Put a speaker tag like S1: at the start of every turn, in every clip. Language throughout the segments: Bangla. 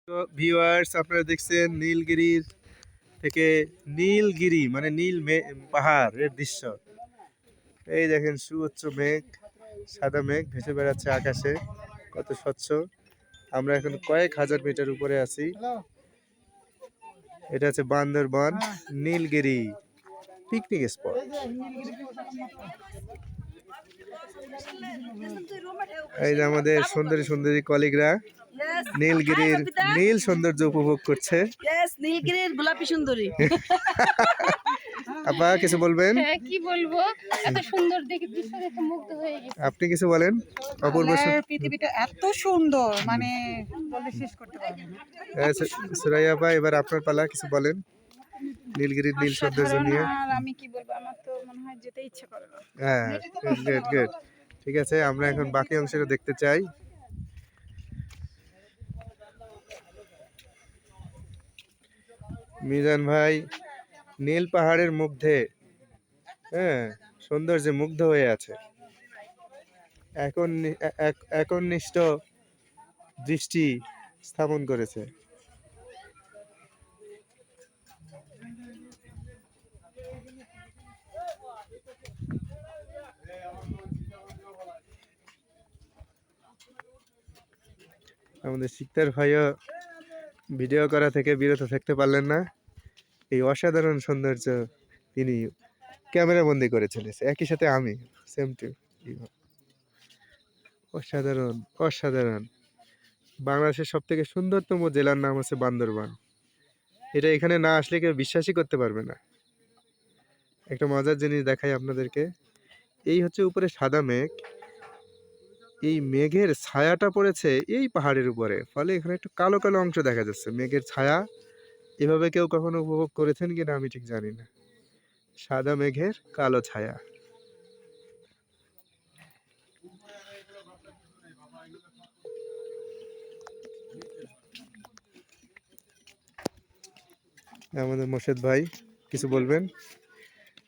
S1: তো ভিউয়ার্স, আপনারা দেখছেন নীলগিরির থেকে নীলগিরি মানে পাহাড়ের দৃশ্য। এই দেখেন সুউচ্চ মেঘ, সাদা মেঘ ভেসে বেড়াচ্ছে আকাশে, কত স্বচ্ছ। আমরা এখন কয়েক হাজার মিটার উপরে আছি। এটা হচ্ছে বান্দরবান নীলগিরি পিকনিক স্পট। এই যে আমাদের সুন্দরী সুন্দরী কলিগরা নীলগিরির নীল সৌন্দর্য উপভোগ করছে।
S2: নীলগিরির গোলাপি সুন্দরী।
S1: আপা কিছু বলবেন?
S3: কি বলবো, এত সুন্দর দেখে দৃশ্য দেখে মুগ্ধ হয়ে গেছি।
S1: আপনি কিছু বলেন? অপূর্ব
S2: পৃথিবীটা এত সুন্দর, মানে বলে শেষ করতে পারবো না।
S1: সুরাইয়া আপা, এবার আপনার পালা, কিছু বলেন নীলগিরির নীল সৌন্দর্য নিয়ে।
S2: আর আমি কি বলবো, আমার তো মনে হয় যেতে ইচ্ছে করে না।
S1: হ্যাঁ, গুড গুড, ঠিক আছে। আমরা এখন বাকি অংশটা দেখতে চাই। মিজান ভাই নীল পাহাড়ের মধ্যে সৌন্দর্যে মুগ্ধ হয়ে আছে। একনিষ্ঠ দৃষ্টি স্থাপন করেছে। আমাদের শিকদার ভাইও ভিডিও করা থেকে বিরত থাকতে পারলেন না। এই অসাধারণ সৌন্দর্য তিনি ক্যামেরা বন্দি করে চলেছে, একই সাথে আমি সেম টু। অসাধারণ অসাধারণ। বাংলাদেশের সব থেকে সুন্দরতম জেলার নাম হচ্ছে বান্দরবান। এটা এখানে না আসলে কেউ বিশ্বাসই করতে পারবে না। একটা মজার জিনিস দেখাই আপনাদেরকে। এই হচ্ছে উপরে সাদা মেঘ, এই মেঘের ছায়াটা পড়েছে এই পাহাড়ের উপরে, ফলে এখানে একটু কালো কালো অংশ দেখা যাচ্ছে মেঘের ছায়া। এভাবে কেউ কখনো উপভোগ করেছেন কিনা আমি ঠিক জানি না। সাদা মেঘের কালো ছায়া। আমাদের মোর্শেদ ভাই কিছু বলবেন?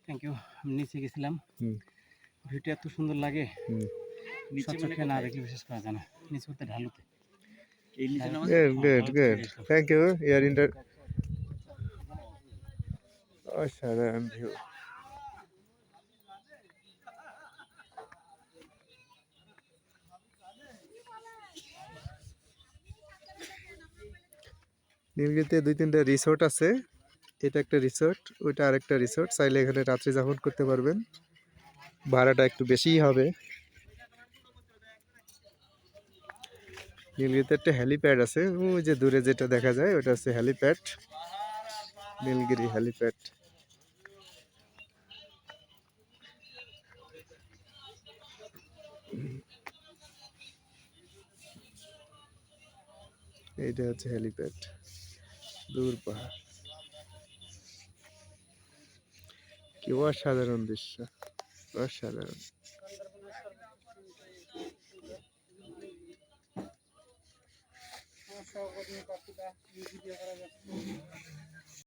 S4: Thank you. আমি নিচে গেছিলাম, ভিউটা এত সুন্দর লাগে, চোখে না দেখলে বিশেষ করা যায় না। নিচে হতে ঢালুতে।
S1: Good good, thank you. অসাধারণ ভিউ। নীলগিরিতে 2-3টা রিসোর্ট আছে। এটা একটা রিসোর্ট, ওইটা আরেকটা রিসোর্ট। চাইলে এখানে রাত্রি যাপন করতে পারবেন, ভাড়াটা একটু বেশিই হবে। নীলগিরিতে একটা হেলিপ্যাড আছে, ওই যে দূরে যেটা দেখা যায় ওটা হচ্ছে হেলিপ্যাড, নীলগিরি হেলিপ্যাড। এইটা হচ্ছে হেলিপ্যাড, দূর পাহাড়। কি অসাধারণ দৃশ্য, অসাধারণ।